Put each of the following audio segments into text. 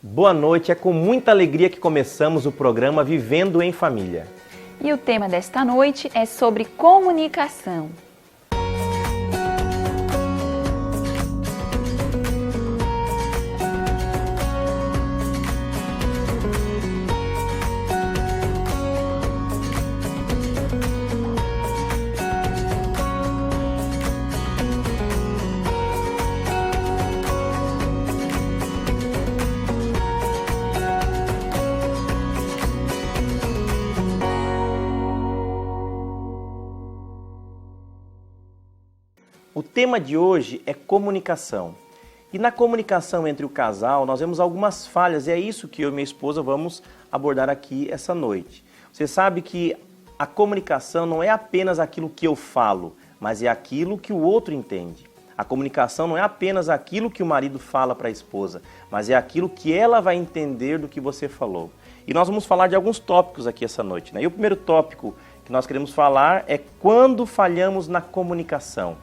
Boa noite, é com muita alegria que começamos o programa Vivendo em Família. E o tema desta noite é sobre comunicação. O tema de hoje é comunicação. E na comunicação entre o casal, nós vemos algumas falhas e é isso que eu e minha esposa vamos abordar aqui essa noite. Você sabe que a comunicação não é apenas aquilo que eu falo, mas é aquilo que o outro entende. A comunicação não é apenas aquilo que o marido fala para a esposa, mas é aquilo que ela vai entender do que você falou. E nós vamos falar de alguns tópicos aqui essa noite, né? E o primeiro tópico que nós queremos falar é quando falhamos na comunicação.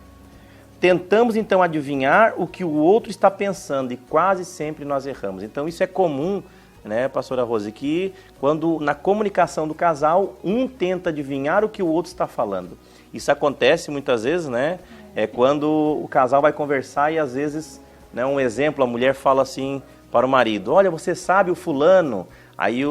Tentamos então adivinhar o que o outro está pensando e quase sempre nós erramos. Então isso é comum, né, pastora Rose, que quando na comunicação do casal, um tenta adivinhar o que o outro está falando. Isso acontece muitas vezes, né? É quando o casal vai conversar e às vezes, né, um exemplo, a mulher fala assim para o marido: olha, você sabe o fulano? Aí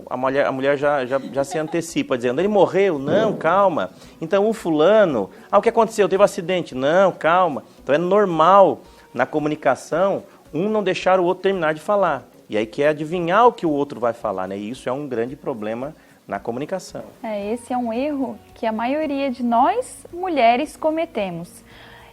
a mulher já se antecipa, dizendo: ele morreu? Não, calma. Então o fulano, o que aconteceu? Teve um acidente? Não, calma. Então é normal na comunicação um não deixar o outro terminar de falar. E aí quer adivinhar o que o outro vai falar, né? E isso é um grande problema na comunicação. Esse é um erro que a maioria de nós, mulheres, cometemos.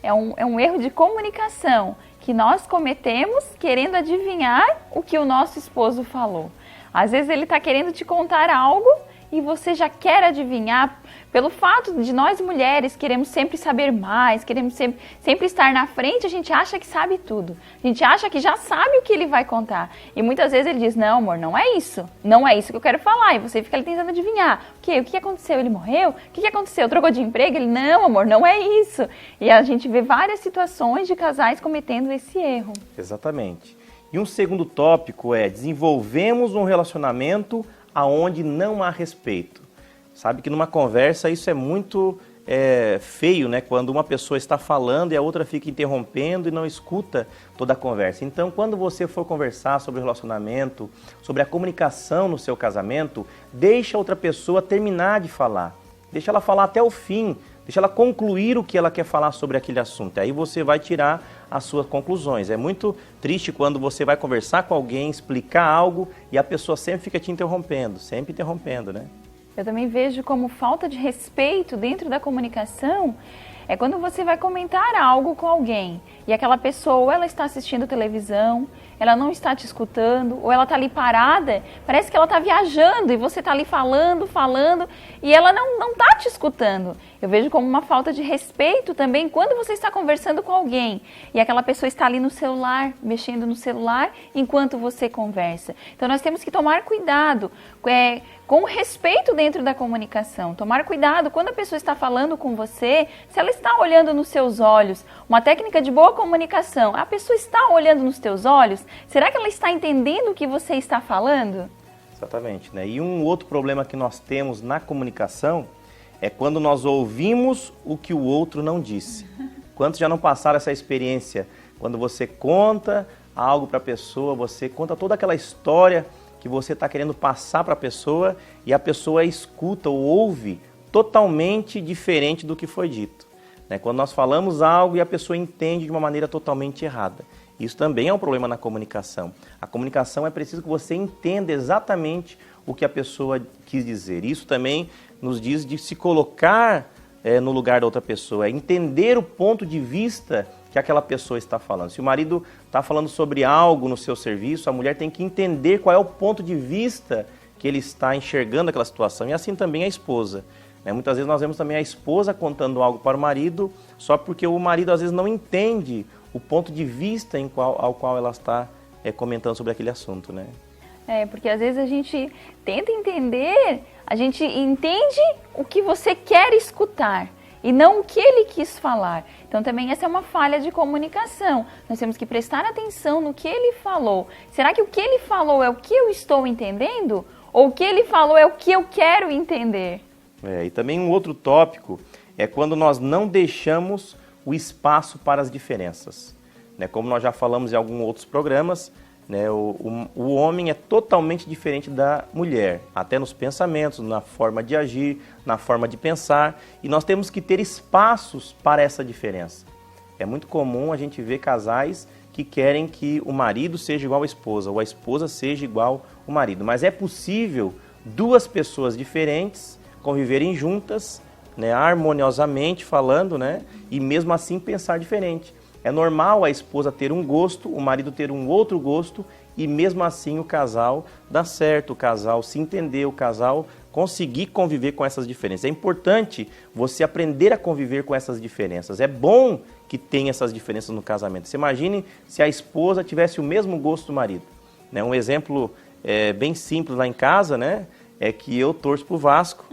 É um erro de comunicação que nós cometemos querendo adivinhar o que o nosso esposo falou. Às vezes ele está querendo te contar algo e você já quer adivinhar. Pelo fato de nós mulheres queremos sempre saber mais, queremos sempre estar na frente, a gente acha que sabe tudo. A gente acha que já sabe o que ele vai contar. E muitas vezes ele diz: não, amor, não é isso. Não é isso que eu quero falar. E você fica ali tentando adivinhar. O que aconteceu? Ele morreu? O que aconteceu? Trocou de emprego? Ele: não, amor, não é isso. E a gente vê várias situações de casais cometendo esse erro. Exatamente. E um segundo tópico é: desenvolvemos um relacionamento aonde não há respeito. Sabe que numa conversa isso é muito feio, né? Quando uma pessoa está falando e a outra fica interrompendo e não escuta toda a conversa. Então, quando você for conversar sobre o relacionamento, sobre a comunicação no seu casamento, deixa a outra pessoa terminar de falar. Deixa ela falar até o fim. Deixa ela concluir o que ela quer falar sobre aquele assunto. Aí você vai tirar as suas conclusões. É muito triste quando você vai conversar com alguém, explicar algo e a pessoa sempre fica te interrompendo, né? Eu também vejo como falta de respeito dentro da comunicação é quando você vai comentar algo com alguém e aquela pessoa, ela está assistindo televisão, ela não está te escutando, ou ela está ali parada, parece que ela está viajando e você está ali falando e ela não está te escutando. Eu vejo como uma falta de respeito também quando você está conversando com alguém e aquela pessoa está ali no celular, mexendo no celular enquanto você conversa. Então nós temos que tomar cuidado com respeito dentro da comunicação. Tomar cuidado quando a pessoa está falando com você, se ela está olhando nos seus olhos. Uma técnica de boa comunicação: a pessoa está olhando nos teus olhos? Será que ela está entendendo o que você está falando? Exatamente, né? E um outro problema que nós temos na comunicação é quando nós ouvimos o que o outro não disse. Quantos já não passaram essa experiência? Quando você conta algo para a pessoa, você conta toda aquela história que você está querendo passar para a pessoa e a pessoa escuta ou ouve totalmente diferente do que foi dito. Né? Quando nós falamos algo e a pessoa entende de uma maneira totalmente errada. Isso também é um problema na comunicação. A comunicação é preciso que você entenda exatamente o que a pessoa quis dizer. Isso também nos diz de se colocar no lugar da outra pessoa, entender o ponto de vista que aquela pessoa está falando. Se o marido está falando sobre algo no seu serviço, a mulher tem que entender qual é o ponto de vista que ele está enxergando aquela situação. E assim também a esposa. Muitas vezes nós vemos também a esposa contando algo para o marido, só porque o marido às vezes não entende o ponto de vista ao qual ela está comentando sobre aquele assunto, né? Porque às vezes a gente tenta entender, a gente entende o que você quer escutar. e não o que ele quis falar. Então também essa é uma falha de comunicação. Nós temos que prestar atenção no que ele falou. Será que o que ele falou é o que eu estou entendendo? Ou o que ele falou é o que eu quero entender? E também um outro tópico é quando nós não deixamos o espaço para as diferenças. Como nós já falamos em alguns outros programas, o homem é totalmente diferente da mulher, até nos pensamentos, na forma de agir, na forma de pensar, e nós temos que ter espaços para essa diferença. É muito comum a gente ver casais que querem que o marido seja igual à esposa, ou a esposa seja igual ao marido, mas é possível duas pessoas diferentes conviverem juntas, harmoniosamente falando, e mesmo assim pensar diferente. É normal a esposa ter um gosto, o marido ter um outro gosto e mesmo assim o casal dá certo, o casal se entender, o casal conseguir conviver com essas diferenças. É importante você aprender a conviver com essas diferenças. É bom que tenha essas diferenças no casamento. Você imagine se a esposa tivesse o mesmo gosto do marido. Um exemplo bem simples lá em casa, é que eu torço pro Vasco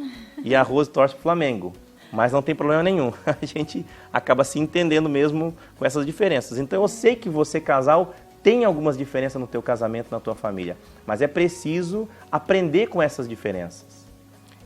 e a Rose torce pro Flamengo. Mas não tem problema nenhum, a gente acaba se entendendo mesmo com essas diferenças. Então eu sei que você, casal, tem algumas diferenças no teu casamento, na tua família, mas é preciso aprender com essas diferenças.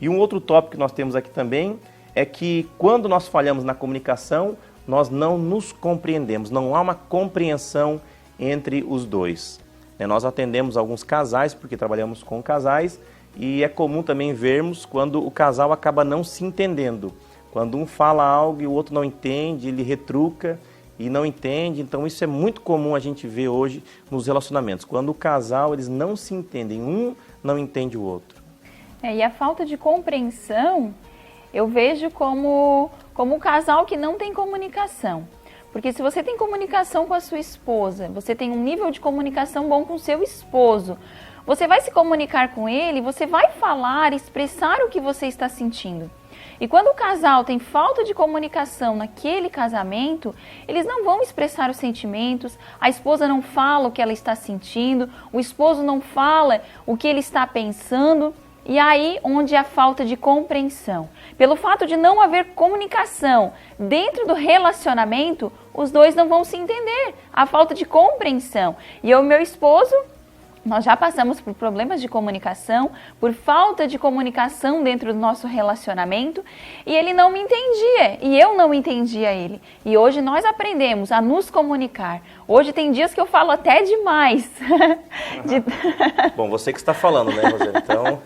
E um outro tópico que nós temos aqui também é que quando nós falhamos na comunicação, nós não nos compreendemos, não há uma compreensão entre os dois. Nós atendemos alguns casais, porque trabalhamos com casais, e é comum também vermos quando o casal acaba não se entendendo. Quando um fala algo e o outro não entende, ele retruca e não entende. Então isso é muito comum a gente ver hoje nos relacionamentos. Quando o casal, eles não se entendem, um não entende o outro. E a falta de compreensão, eu vejo como um casal que não tem comunicação. Porque se você tem comunicação com a sua esposa, você tem um nível de comunicação bom com o seu esposo, você vai se comunicar com ele, você vai falar, expressar o que você está sentindo. E quando o casal tem falta de comunicação naquele casamento, eles não vão expressar os sentimentos, a esposa não fala o que ela está sentindo, o esposo não fala o que ele está pensando, e aí onde há falta de compreensão. Pelo fato de não haver comunicação dentro do relacionamento, os dois não vão se entender, há falta de compreensão. E eu e meu esposo, nós já passamos por problemas de comunicação, por falta de comunicação dentro do nosso relacionamento, e ele não me entendia, e eu não entendia ele. E hoje nós aprendemos a nos comunicar. Hoje tem dias que eu falo até demais. Bom, você que está falando, Rosana? Então,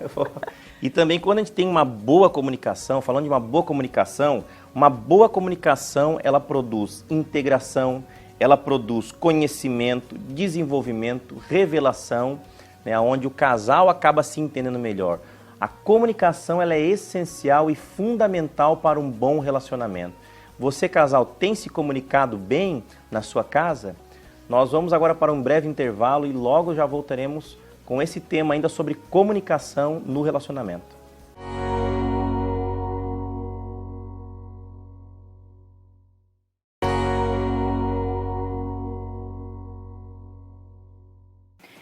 E também quando a gente tem uma boa comunicação, falando de uma boa comunicação, ela produz integração, ela produz conhecimento, desenvolvimento, revelação, onde o casal acaba se entendendo melhor. A comunicação ela é essencial e fundamental para um bom relacionamento. Você, casal, tem se comunicado bem na sua casa? Nós vamos agora para um breve intervalo e logo já voltaremos com esse tema ainda sobre comunicação no relacionamento.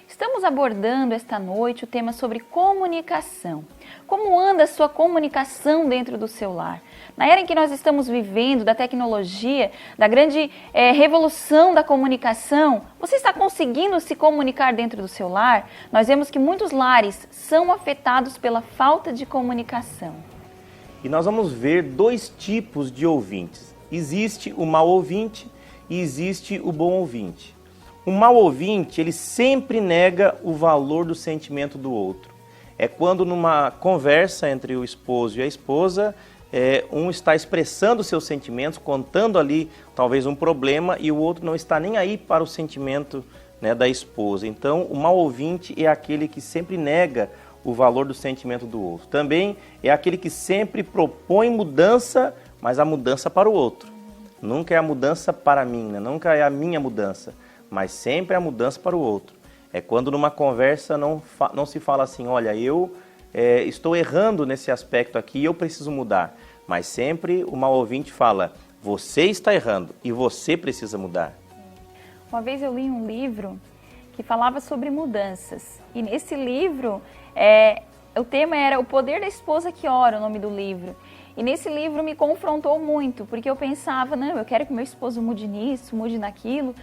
Estamos abordando esta noite o tema sobre comunicação. Como anda a sua comunicação dentro do seu lar? Na era em que nós estamos vivendo, da tecnologia, da grande revolução da comunicação, você está conseguindo se comunicar dentro do seu lar? Nós vemos que muitos lares são afetados pela falta de comunicação. E nós vamos ver dois tipos de ouvintes. Existe o mau ouvinte e existe o bom ouvinte. O mau ouvinte, ele sempre nega o valor do sentimento do outro. É quando numa conversa entre o esposo e a esposa, um está expressando seus sentimentos, contando ali talvez um problema e o outro não está nem aí para o sentimento da esposa. Então, o mau ouvinte é aquele que sempre nega o valor do sentimento do outro. Também é aquele que sempre propõe mudança, mas a mudança para o outro. Nunca é a mudança para mim, nunca é a minha mudança, mas sempre a mudança para o outro. É quando numa conversa não se fala assim, olha, eu estou errando nesse aspecto aqui e eu preciso mudar. Mas sempre o mau ouvinte fala, você está errando e você precisa mudar. Uma vez eu li um livro que falava sobre mudanças. E nesse livro, o tema era O Poder da Esposa que Ora, o nome do livro. E nesse livro me confrontou muito, porque eu pensava, não, eu quero que meu esposo mude nisso, mude naquilo.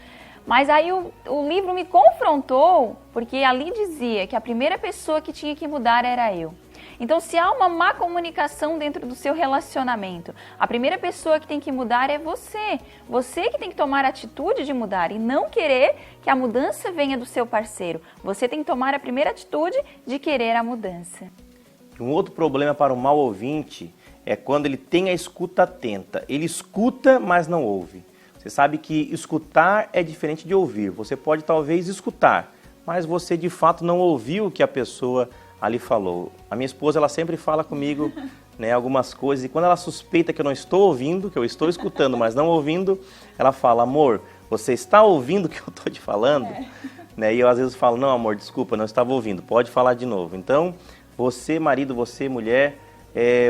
Mas aí o livro me confrontou, porque ali dizia que a primeira pessoa que tinha que mudar era eu. Então, se há uma má comunicação dentro do seu relacionamento, a primeira pessoa que tem que mudar é você. Você que tem que tomar a atitude de mudar e não querer que a mudança venha do seu parceiro. Você tem que tomar a primeira atitude de querer a mudança. Um outro problema para o mau ouvinte é quando ele tem a escuta atenta. Ele escuta, mas não ouve. Você sabe que escutar é diferente de ouvir. Você pode talvez escutar, mas você de fato não ouviu o que a pessoa ali falou. A minha esposa, ela sempre fala comigo, né, algumas coisas, e quando ela suspeita que eu não estou ouvindo, que eu estou escutando, mas não ouvindo, ela fala, amor, você está ouvindo o que eu estou te falando? Né, e eu às vezes falo, não, amor, desculpa, não estava ouvindo, pode falar de novo. Então, você, marido, você, mulher,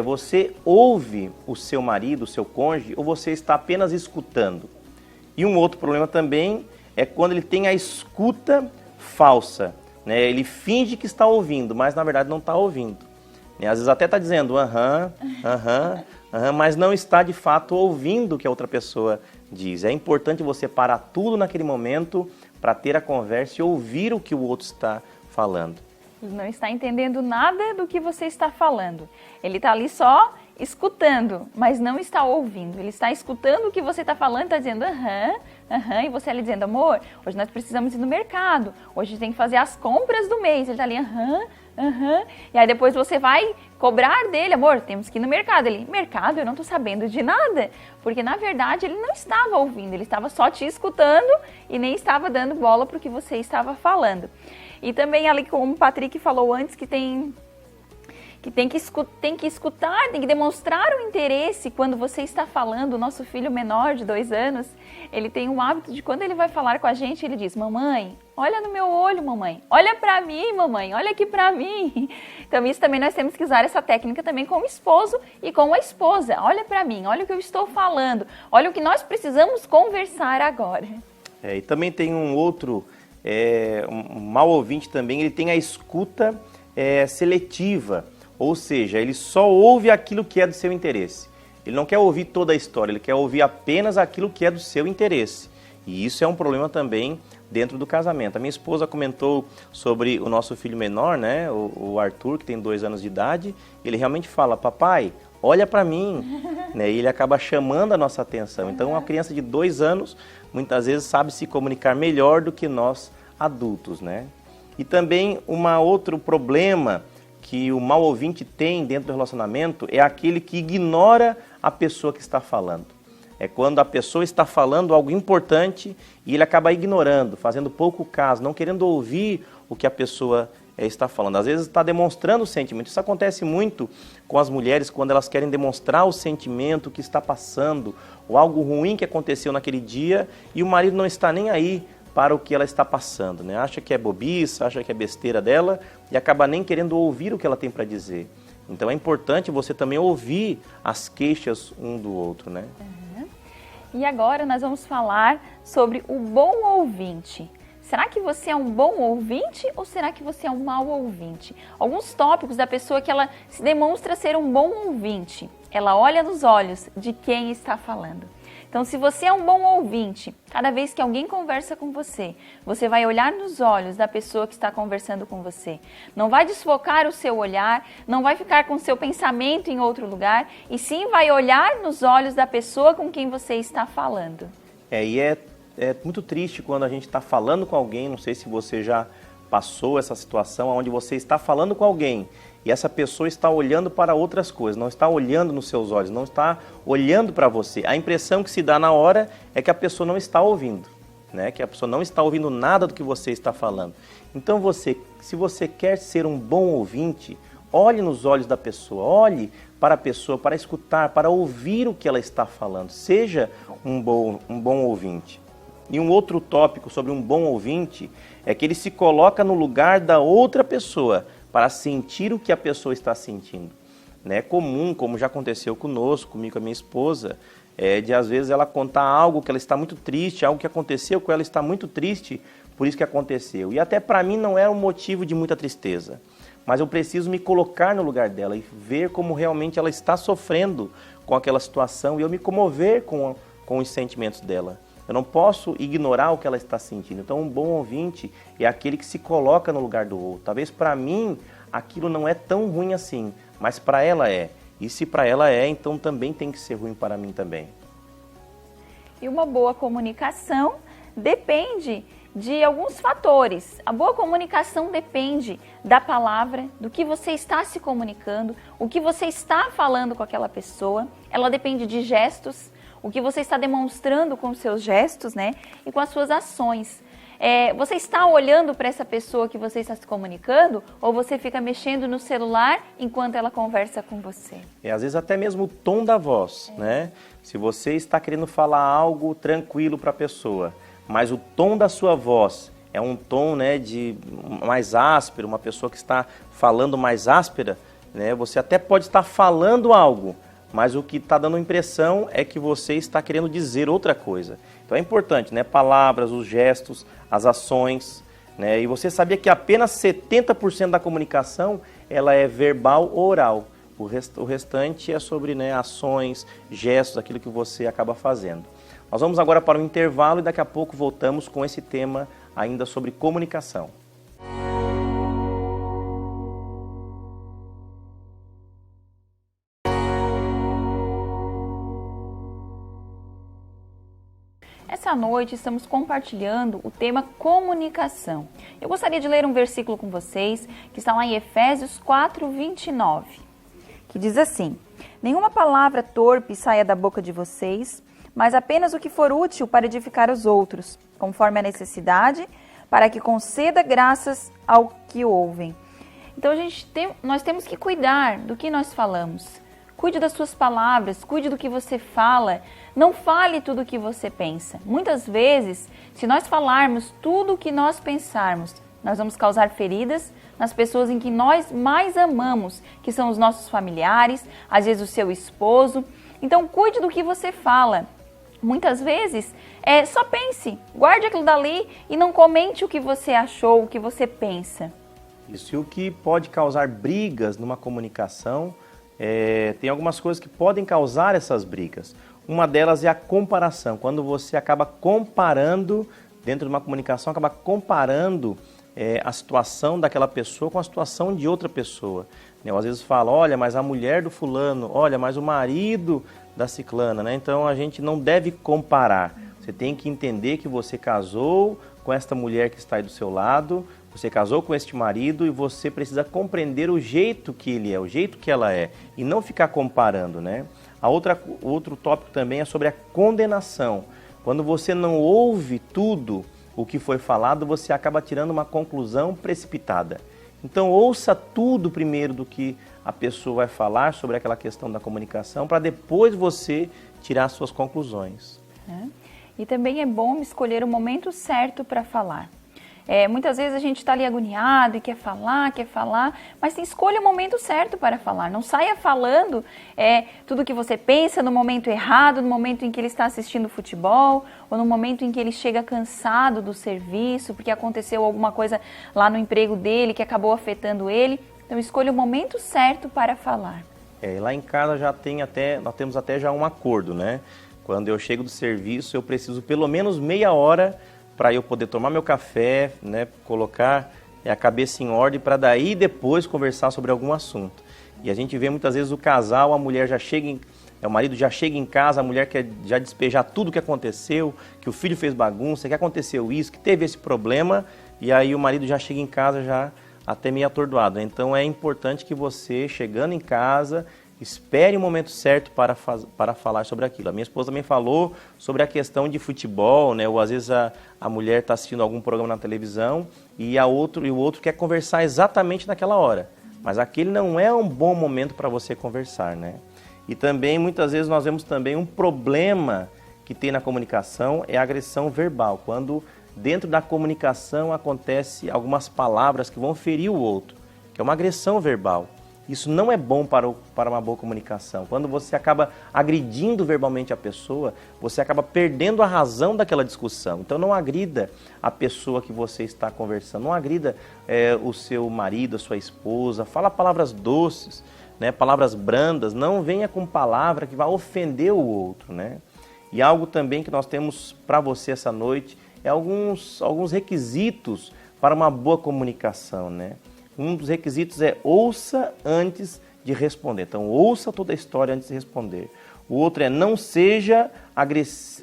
você ouve o seu marido, o seu cônjuge, ou você está apenas escutando? E um outro problema também é quando ele tem a escuta falsa, né? Ele finge que está ouvindo, mas na verdade não está ouvindo. Né? Às vezes até está dizendo aham, mas não está de fato ouvindo o que a outra pessoa diz. É importante você parar tudo naquele momento para ter a conversa e ouvir o que o outro está falando. Ele não está entendendo nada do que você está falando. Ele está ali só escutando, mas não está ouvindo. Ele está escutando o que você está falando, está dizendo e você ali dizendo, amor, hoje nós precisamos ir no mercado, hoje tem que fazer as compras do mês. Ele está ali, e aí depois você vai cobrar dele, amor, temos que ir no mercado. Ele, mercado? Eu não estou sabendo de nada. Porque na verdade ele não estava ouvindo, ele estava só te escutando e nem estava dando bola para o que você estava falando. E também ali, como o Patrick falou antes, que tem que escutar, tem que demonstrar o interesse quando você está falando. O nosso filho menor de 2 anos, ele tem um hábito de quando ele vai falar com a gente, ele diz, mamãe, olha no meu olho, mamãe, olha pra mim, mamãe, olha aqui pra mim. Então isso também nós temos que usar essa técnica também com o esposo e com a esposa. Olha pra mim, olha o que eu estou falando, olha o que nós precisamos conversar agora. E também tem um outro, um mau ouvinte também, ele tem a escuta seletiva. Ou seja, ele só ouve aquilo que é do seu interesse. Ele não quer ouvir toda a história, ele quer ouvir apenas aquilo que é do seu interesse. E isso é um problema também dentro do casamento. A minha esposa comentou sobre o nosso filho menor, né, o Arthur, que tem 2 anos de idade. Ele realmente fala, papai, olha para mim. Né, e ele acaba chamando a nossa atenção. Então, uma criança de 2 anos, muitas vezes, sabe se comunicar melhor do que nós adultos. Né? E também outro problema que o mau ouvinte tem dentro do relacionamento é aquele que ignora a pessoa que está falando. É quando a pessoa está falando algo importante e ele acaba ignorando, fazendo pouco caso, não querendo ouvir o que a pessoa está falando. Às vezes está demonstrando o sentimento. Isso acontece muito com as mulheres quando elas querem demonstrar o sentimento que está passando, ou algo ruim que aconteceu naquele dia e o marido não está nem aí para o que ela está passando, né? Acha que é bobiça, acha que é besteira dela e acaba nem querendo ouvir o que ela tem para dizer. Então é importante você também ouvir as queixas um do outro, né? E agora nós vamos falar sobre o bom ouvinte. Será que você é um bom ouvinte ou será que você é um mau ouvinte? Alguns tópicos da pessoa que ela se demonstra ser um bom ouvinte. Ela olha nos olhos de quem está falando. Então, se você é um bom ouvinte, cada vez que alguém conversa com você, você vai olhar nos olhos da pessoa que está conversando com você. Não vai desfocar o seu olhar, não vai ficar com o seu pensamento em outro lugar, e sim vai olhar nos olhos da pessoa com quem você está falando. E é muito triste quando a gente está falando com alguém, não sei se você já passou essa situação, onde você está falando com alguém, e essa pessoa está olhando para outras coisas, não está olhando nos seus olhos, não está olhando para você. A impressão que se dá na hora é que a pessoa não está ouvindo, né? Que a pessoa não está ouvindo nada do que você está falando. Então se você quer ser um bom ouvinte, olhe nos olhos da pessoa, olhe para a pessoa, para escutar, para ouvir o que ela está falando. Seja um bom ouvinte. E um outro tópico sobre um bom ouvinte é que ele se coloca no lugar da outra pessoa, para sentir o que a pessoa está sentindo. É comum, como já aconteceu conosco, comigo, com a minha esposa, de às vezes ela contar algo que ela está muito triste, algo que aconteceu com ela, está muito triste, por isso que aconteceu. E até para mim não era um motivo de muita tristeza. mas eu preciso me colocar no lugar dela e ver como realmente ela está sofrendo com aquela situação e eu me comover com os sentimentos dela. Eu não posso ignorar o que ela está sentindo. Então, um bom ouvinte é aquele que se coloca no lugar do outro. Talvez para mim aquilo não é tão ruim assim, mas para ela é. E se para ela é, então também tem que ser ruim para mim também. E uma boa comunicação depende de alguns fatores. A boa comunicação depende da palavra, do que você está se comunicando, o que você está falando com aquela pessoa. Ela depende de gestos, o que você está demonstrando com os seus gestos, né? E com as suas ações. Você está olhando para essa pessoa que você está se comunicando ou você fica mexendo no celular enquanto ela conversa com você? Às vezes até mesmo o tom da voz, né? Se você está querendo falar algo tranquilo para a pessoa, mas o tom da sua voz é um tom, né, de mais áspero, uma pessoa que está falando mais áspera, né? Você até pode estar falando algo, mas o que está dando impressão é que você está querendo dizer outra coisa. Então é importante, né? Palavras, os gestos, as ações, né? E você sabia que apenas 70% da comunicação ela é verbal ou oral. O restante é sobre, né, ações, gestos, aquilo que você acaba fazendo. Nós vamos agora para um intervalo e daqui a pouco voltamos com esse tema ainda sobre comunicação. Essa noite estamos compartilhando o tema comunicação. Eu gostaria de ler um versículo com vocês, que está lá em Efésios 4:29, que diz assim: nenhuma palavra torpe saia da boca de vocês, mas apenas o que for útil para edificar os outros, conforme a necessidade, para que conceda graças ao que ouvem. Então nós temos que cuidar do que nós falamos. Cuide das suas palavras, cuide do que você fala. Não fale tudo o que você pensa. Muitas vezes, se nós falarmos tudo o que nós pensarmos, nós vamos causar feridas nas pessoas em que nós mais amamos, que são os nossos familiares, às vezes o seu esposo. Então, cuide do que você fala. Muitas vezes, só pense, guarde aquilo dali e não comente o que você achou, o que você pensa. Isso, e o que pode causar brigas numa comunicação, tem algumas coisas que podem causar essas brigas. Uma delas é a comparação, quando você acaba comparando, dentro de uma comunicação, acaba comparando a situação daquela pessoa com a situação de outra pessoa. Eu às vezes falo, olha, mas a mulher do fulano, olha, mas o marido da ciclana, né? Então a gente não deve comparar. Você tem que entender que você casou com esta mulher que está aí do seu lado, você casou com este marido e você precisa compreender o jeito que ele é, o jeito que ela é, e não ficar comparando, né? Outro tópico também é sobre a condenação. Quando você não ouve tudo o que foi falado, você acaba tirando uma conclusão precipitada. Então ouça tudo primeiro do que a pessoa vai falar sobre aquela questão da comunicação, para depois você tirar suas conclusões. E também é bom escolher o momento certo para falar. Muitas vezes a gente está ali agoniado e quer falar, mas escolha o momento certo para falar. Não saia falando tudo o que você pensa no momento errado, no momento em que ele está assistindo futebol, ou no momento em que ele chega cansado do serviço, porque aconteceu alguma coisa lá no emprego dele que acabou afetando ele. Então escolha o momento certo para falar. Lá em casa nós temos até já um acordo, né? Quando eu chego do serviço, eu preciso pelo menos meia hora para eu poder tomar meu café, né, colocar a cabeça em ordem, para daí depois conversar sobre algum assunto. E a gente vê muitas vezes o casal, o marido já chega em casa, a mulher quer já despejar tudo o que aconteceu, que o filho fez bagunça, que aconteceu isso, que teve esse problema, e aí o marido já chega em casa já até meio atordoado. Então é importante que você, chegando em casa, espere o momento certo para falar sobre aquilo. A minha esposa também falou sobre a questão de futebol, né? Ou às vezes a mulher está assistindo algum programa na televisão e o outro quer conversar exatamente naquela hora. Mas aquele não é um bom momento para você conversar, né? E também, muitas vezes, nós vemos também um problema que tem na comunicação, é a agressão verbal. Quando dentro da comunicação acontece algumas palavras que vão ferir o outro, que é uma agressão verbal. Isso não é bom para uma boa comunicação. Quando você acaba agredindo verbalmente a pessoa, você acaba perdendo a razão daquela discussão. Então não agrida a pessoa que você está conversando, não agrida o seu marido, a sua esposa, fala palavras doces, né, palavras brandas, não venha com palavra que vai ofender o outro, né? E algo também que nós temos para você essa noite é alguns requisitos para uma boa comunicação, né? Um dos requisitos é ouça antes de responder. Então, ouça toda a história antes de responder. O outro é não seja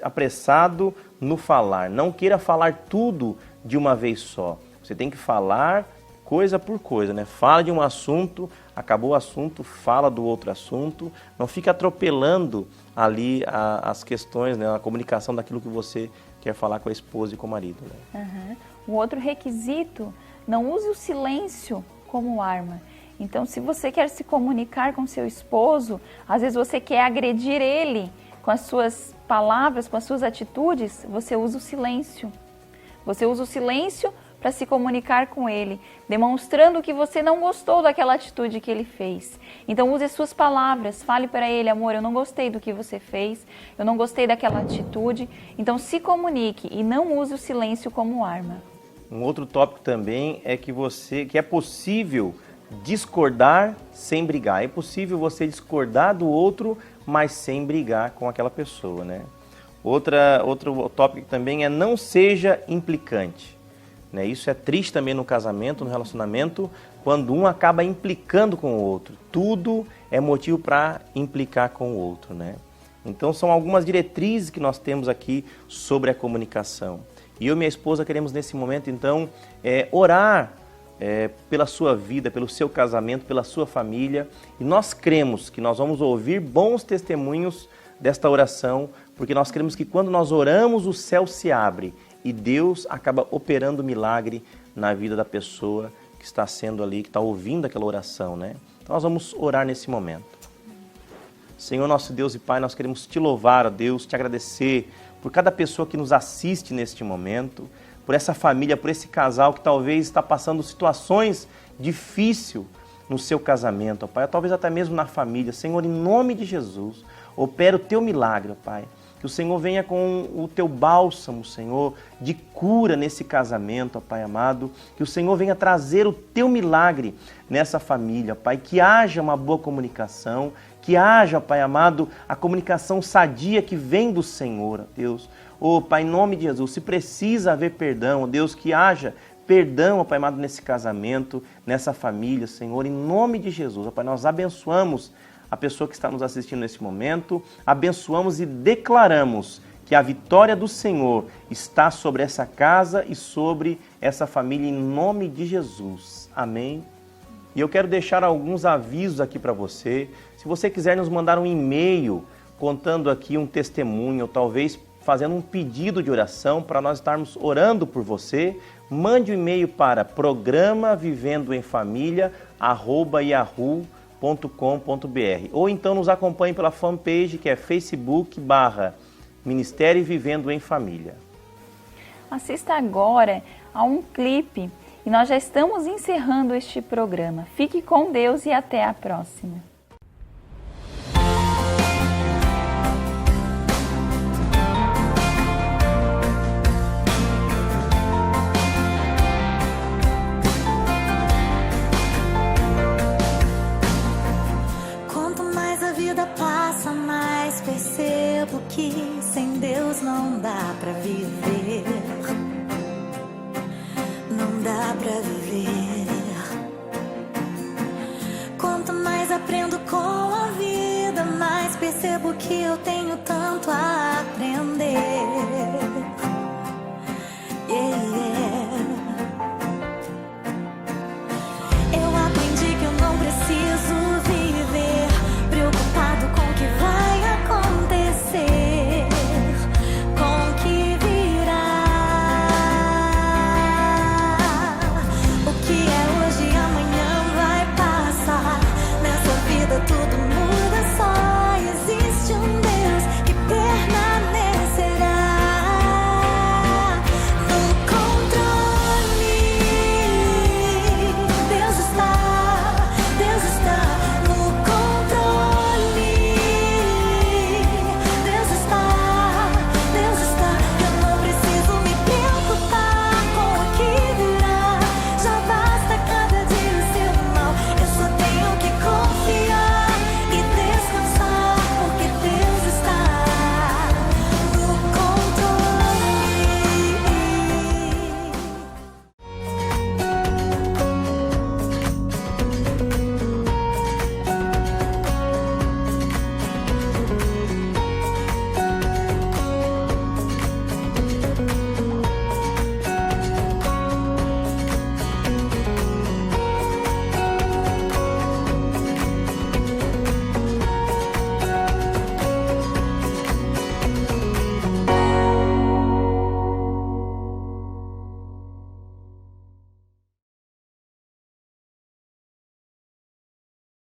apressado no falar. Não queira falar tudo de uma vez só. Você tem que falar coisa por coisa, né? Fala de um assunto, acabou o assunto, fala do outro assunto. Não fique atropelando ali as questões, né? A comunicação daquilo que você quer falar com a esposa e com o marido, né? Um outro requisito: não use o silêncio como arma. Então, se você quer se comunicar com seu esposo, às vezes você quer agredir ele com as suas palavras, com as suas atitudes, você usa o silêncio. Você usa o silêncio para se comunicar com ele, demonstrando que você não gostou daquela atitude que ele fez. Então, use as suas palavras, fale para ele: amor, eu não gostei do que você fez, eu não gostei daquela atitude. Então, se comunique e não use o silêncio como arma. Um outro tópico também é que é possível discordar sem brigar. É possível você discordar do outro, mas sem brigar com aquela pessoa, né? Outro tópico também é não seja implicante, né? Isso é triste também no casamento, no relacionamento, quando um acaba implicando com o outro. Tudo é motivo para implicar com o outro, né? Então são algumas diretrizes que nós temos aqui sobre a comunicação. E eu e minha esposa queremos nesse momento, então, orar pela sua vida, pelo seu casamento, pela sua família. E nós cremos que nós vamos ouvir bons testemunhos desta oração, porque nós cremos que quando nós oramos, o céu se abre e Deus acaba operando milagre na vida da pessoa que está sendo ali, que está ouvindo aquela oração, né? Então nós vamos orar nesse momento. Senhor, nosso Deus e Pai, nós queremos te louvar, ó Deus, te agradecer por cada pessoa que nos assiste neste momento, por essa família, por esse casal que talvez está passando situações difíceis no seu casamento, ó Pai, talvez até mesmo na família. Senhor, em nome de Jesus, opera o teu milagre, ó Pai. Que o Senhor venha com o teu bálsamo, Senhor, de cura nesse casamento, ó Pai amado. Que o Senhor venha trazer o teu milagre nessa família, Pai. Que haja uma boa comunicação, que haja, Pai amado, a comunicação sadia que vem do Senhor, ó Deus. Ó Pai, em nome de Jesus, se precisa haver perdão, ó Deus, que haja perdão, ó Pai amado, nesse casamento, nessa família, Senhor, em nome de Jesus. Ó Pai, nós abençoamos a pessoa que está nos assistindo nesse momento, abençoamos e declaramos que a vitória do Senhor está sobre essa casa e sobre essa família, em nome de Jesus. Amém? E eu quero deixar alguns avisos aqui para você. Se você quiser nos mandar um e-mail contando aqui um testemunho, ou talvez fazendo um pedido de oração para nós estarmos orando por você, mande um e-mail para programavivendoemfamilia@yahoo.com.br, ou então nos acompanhe pela fanpage que é Facebook/Ministério Vivendo em Família. Assista agora a um clipe e nós já estamos encerrando este programa. Fique com Deus e até a próxima. Percebo que sem Deus não dá pra viver, não dá pra viver. Quanto mais aprendo com a vida, mais percebo que eu tenho tanto a aprender.